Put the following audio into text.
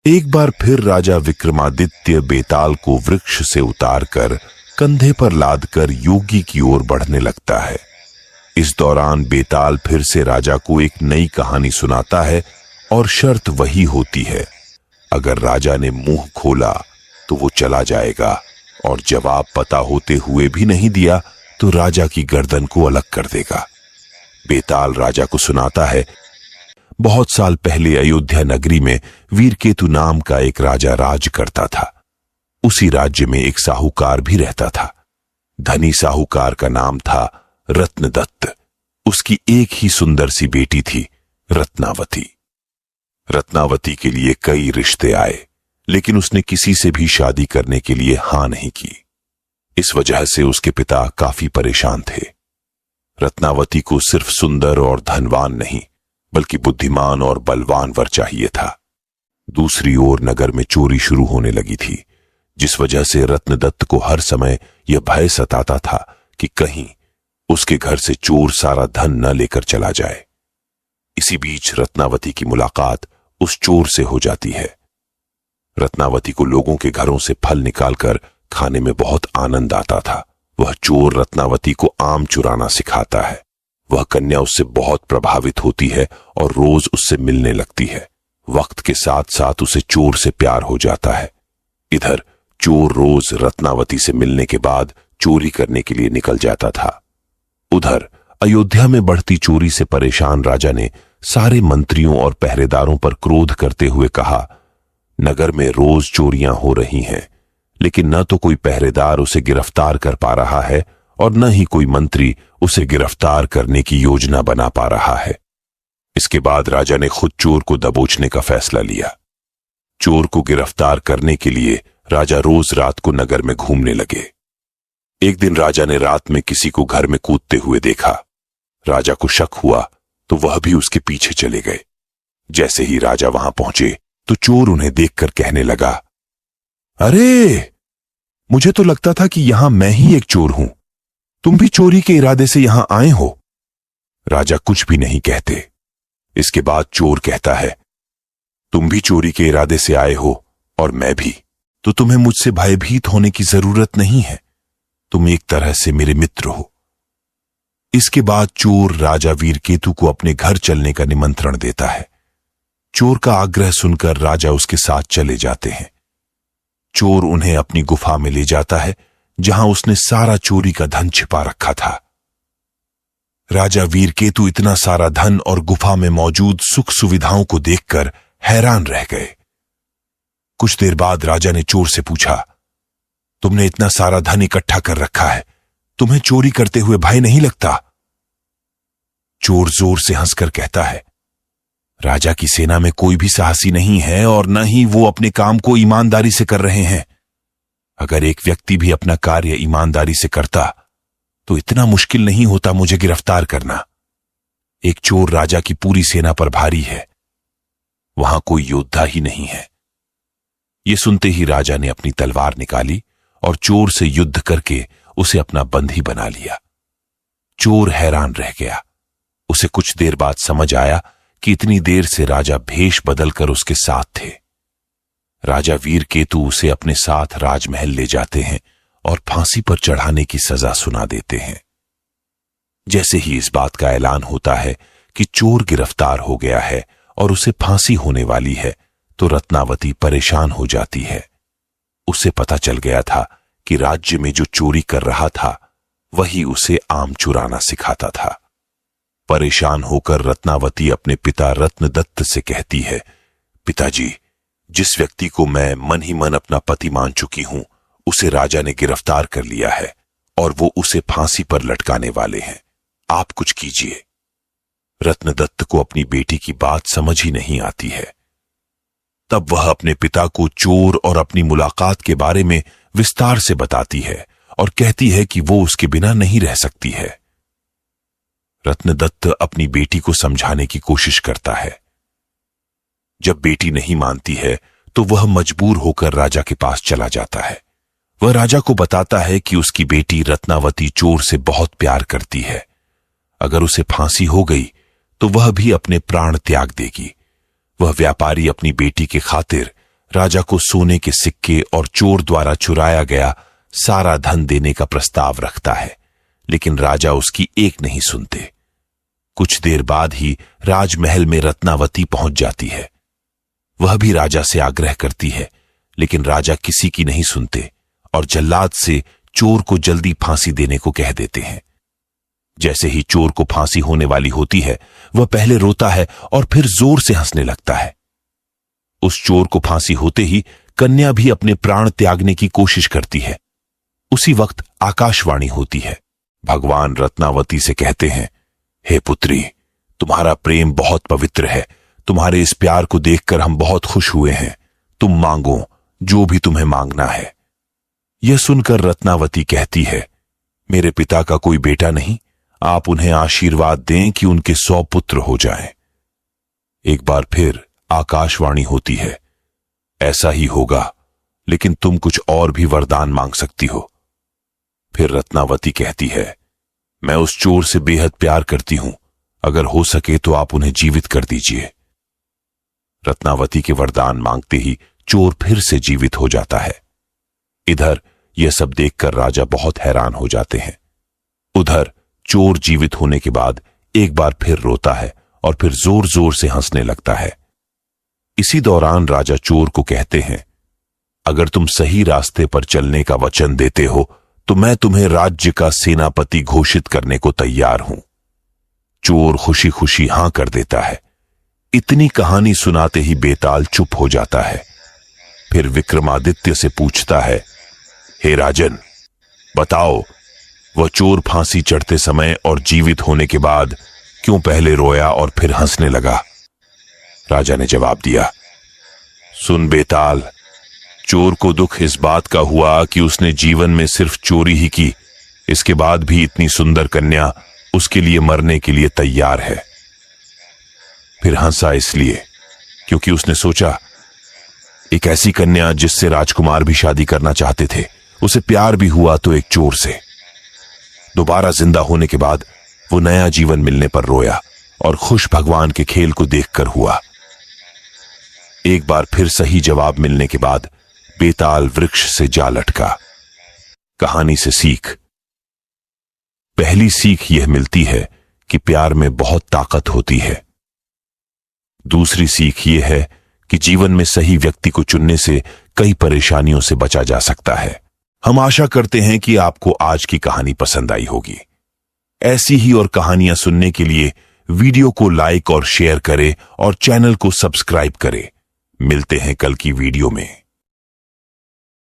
एक बार फिर राजा विक्रमादित्य बेताल को वृक्ष से उतारकर कंधे पर लादकर योगी की ओर बढ़ने लगता है। इस दौरान बेताल फिर से राजा को एक नई कहानी सुनाता है और शर्त वही होती है, अगर राजा ने मुंह खोला तो वो चला जाएगा और जवाब पता होते हुए भी नहीं दिया तो राजा की गर्दन को अलग कर देगा। बेताल राजा को सुनाता है, बहुत साल पहले अयोध्या नगरी में वीरकेतु नाम का एक राजा राज करता था। उसी राज्य में एक साहूकार भी रहता था। धनी साहूकार का नाम था रत्नदत्त। उसकी एक ही सुंदर सी बेटी थी, रत्नावती। रत्नावती के लिए कई रिश्ते आए, लेकिन उसने किसी से भी शादी करने के लिए हां नहीं की। इस वजह से उसके पिता काफी परेशान थे। रत्नावती को सिर्फ सुंदर और धनवान नहीं, बल्कि बुद्धिमान और बलवान वर चाहिए था। दूसरी ओर नगर में चोरी शुरू होने लगी थी, जिस वजह से रत्नदत्त को हर समय यह भय सताता था कि कहीं उसके घर से चोर सारा धन न लेकर चला जाए। इसी बीच रत्नावती की मुलाकात उस चोर से हो जाती है। रत्नावती को लोगों के घरों से फल निकालकर खाने में बहुत आनंद आता था। वह चोर रत्नावती को आम चुराना सिखाता है। वह कन्या उससे बहुत प्रभावित होती है और रोज उससे मिलने लगती है। वक्त के साथ साथ उसे चोर से प्यार हो जाता है। इधर चोर रोज रत्नावती से मिलने के बाद चोरी करने के लिए निकल जाता था। उधर अयोध्या में बढ़ती चोरी से परेशान राजा ने सारे मंत्रियों और पहरेदारों पर क्रोध करते हुए कहा, नगर में रोज चोरियां हो रही हैं, लेकिन न तो कोई पहरेदार उसे गिरफ्तार कर पा रहा है और न ही कोई मंत्री उसे गिरफ्तार करने की योजना बना पा रहा है। इसके बाद राजा ने खुद चोर को दबोचने का फैसला लिया। चोर को गिरफ्तार करने के लिए राजा रोज रात को नगर में घूमने लगे। एक दिन राजा ने रात में किसी को घर में कूदते हुए देखा। राजा को शक हुआ तो वह भी उसके पीछे चले गए। जैसे ही राजा वहां पहुंचे तो चोर उन्हें देखकर कहने लगा, अरे, मुझे तो लगता था कि यहां मैं ही एक चोर हूं। तुम भी चोरी के इरादे से यहां आए हो? राजा कुछ भी नहीं कहते। इसके बाद चोर कहता है, तुम भी चोरी के इरादे से आए हो और मैं भी, तो तुम्हें मुझसे भयभीत होने की जरूरत नहीं है। तुम एक तरह से मेरे मित्र हो। इसके बाद चोर राजा वीरकेतु को अपने घर चलने का निमंत्रण देता है। चोर का आग्रह सुनकर राजा उसके साथ चले जाते हैं। चोर उन्हें अपनी गुफा में ले जाता है, जहां उसने सारा चोरी का धन छिपा रखा था। राजा वीरकेतु इतना सारा धन और गुफा में मौजूद सुख सुविधाओं को देखकर हैरान रह गए। कुछ देर बाद राजा ने चोर से पूछा, तुमने इतना सारा धन इकट्ठा कर रखा है, तुम्हें चोरी करते हुए भय नहीं लगता? चोर जोर से हंसकर कहता है, राजा की सेना में कोई भी साहसी नहीं है और न ही वो अपने काम को ईमानदारी से कर रहे हैं। अगर एक व्यक्ति भी अपना कार्य ईमानदारी से करता तो इतना मुश्किल नहीं होता मुझे गिरफ्तार करना। एक चोर राजा की पूरी सेना पर भारी है, वहां कोई योद्धा ही नहीं है। यह सुनते ही राजा ने अपनी तलवार निकाली और चोर से युद्ध करके उसे अपना बंदी बना लिया। चोर हैरान रह गया। उसे कुछ देर बाद समझ आया कि इतनी देर से राजा भेष बदलकर उसके साथ थे। राजा वीरकेतु उसे अपने साथ राजमहल ले जाते हैं और फांसी पर चढ़ाने की सजा सुना देते हैं। जैसे ही इस बात का ऐलान होता है कि चोर गिरफ्तार हो गया है और उसे फांसी होने वाली है, तो रत्नावती परेशान हो जाती है। उसे पता चल गया था कि राज्य में जो चोरी कर रहा था वही उसे आम चुराना सिखाता था। परेशान होकर रत्नावती अपने पिता रत्नदत्त से कहती है, पिताजी, जिस व्यक्ति को मैं मन ही मन अपना पति मान चुकी हूं, उसे राजा ने गिरफ्तार कर लिया है और वो उसे फांसी पर लटकाने वाले हैं। आप कुछ कीजिए। रत्नदत्त को अपनी बेटी की बात समझ ही नहीं आती है। तब वह अपने पिता को चोर और अपनी मुलाकात के बारे में विस्तार से बताती है और कहती है कि वो उसके बिना नहीं रह सकती है। रत्नदत्त अपनी बेटी को समझाने की कोशिश करता है। जब बेटी नहीं मानती है तो वह मजबूर होकर राजा के पास चला जाता है। वह राजा को बताता है कि उसकी बेटी रत्नावती चोर से बहुत प्यार करती है। अगर उसे फांसी हो गई तो वह भी अपने प्राण त्याग देगी। वह व्यापारी अपनी बेटी के खातिर राजा को सोने के सिक्के और चोर द्वारा चुराया गया सारा धन देने का प्रस्ताव रखता है, लेकिन राजा उसकी एक नहीं सुनते। कुछ देर बाद ही राजमहल में रत्नावती पहुंच जाती है। वह भी राजा से आग्रह करती है, लेकिन राजा किसी की नहीं सुनते और जल्लाद से चोर को जल्दी फांसी देने को कह देते हैं। जैसे ही चोर को फांसी होने वाली होती है, वह पहले रोता है और फिर जोर से हंसने लगता है। उस चोर को फांसी होते ही कन्या भी अपने प्राण त्यागने की कोशिश करती है। उसी वक्त आकाशवाणी होती है। भगवान रत्नावती से कहते हैं, हे पुत्री, तुम्हारा प्रेम बहुत पवित्र है। तुम्हारे इस प्यार को देखकर हम बहुत खुश हुए हैं। तुम मांगो जो भी तुम्हें मांगना है। यह सुनकर रत्नावती कहती है, मेरे पिता का कोई बेटा नहीं, आप उन्हें आशीर्वाद दें कि उनके 100 पुत्र हो जाएं। एक बार फिर आकाशवाणी होती है, ऐसा ही होगा, लेकिन तुम कुछ और भी वरदान मांग सकती हो। फिर रत्नावती कहती है, मैं उस चोर से बेहद प्यार करती हूं, अगर हो सके तो आप उन्हें जीवित कर दीजिए। रत्नावती के वरदान मांगते ही चोर फिर से जीवित हो जाता है। इधर यह सब देखकर राजा बहुत हैरान हो जाते हैं। उधर चोर जीवित होने के बाद एक बार फिर रोता है और फिर जोर जोर से हंसने लगता है। इसी दौरान राजा चोर को कहते हैं, अगर तुम सही रास्ते पर चलने का वचन देते हो तो मैं तुम्हें राज्य का सेनापति घोषित करने को तैयार हूं। चोर खुशी खुशी हां कर देता है। इतनी कहानी सुनाते ही बेताल चुप हो जाता है। फिर विक्रमादित्य से पूछता है, हे राजन, बताओ, वह चोर फांसी चढ़ते समय और जीवित होने के बाद क्यों पहले रोया और फिर हंसने लगा? राजा ने जवाब दिया, सुन बेताल, चोर को दुख इस बात का हुआ कि उसने जीवन में सिर्फ चोरी ही की, इसके बाद भी इतनी सुंदर कन्या उसके लिए मरने के लिए तैयार है। फिर हंसा इसलिए क्योंकि उसने सोचा, एक ऐसी कन्या जिससे राजकुमार भी शादी करना चाहते थे, उसे प्यार भी हुआ तो एक चोर से। दोबारा जिंदा होने के बाद वो नया जीवन मिलने पर रोया और खुश भगवान के खेल को देखकर हुआ। एक बार फिर सही जवाब मिलने के बाद बेताल वृक्ष से जा लटका। कहानी से सीख। पहली सीख यह मिलती है कि प्यार में बहुत ताकत होती है। दूसरी सीख यह है कि जीवन में सही व्यक्ति को चुनने से कई परेशानियों से बचा जा सकता है। हम आशा करते हैं कि आपको आज की कहानी पसंद आई होगी। ऐसी ही और कहानियां सुनने के लिए वीडियो को लाइक और शेयर करें और चैनल को सब्सक्राइब करें। मिलते हैं कल की वीडियो में।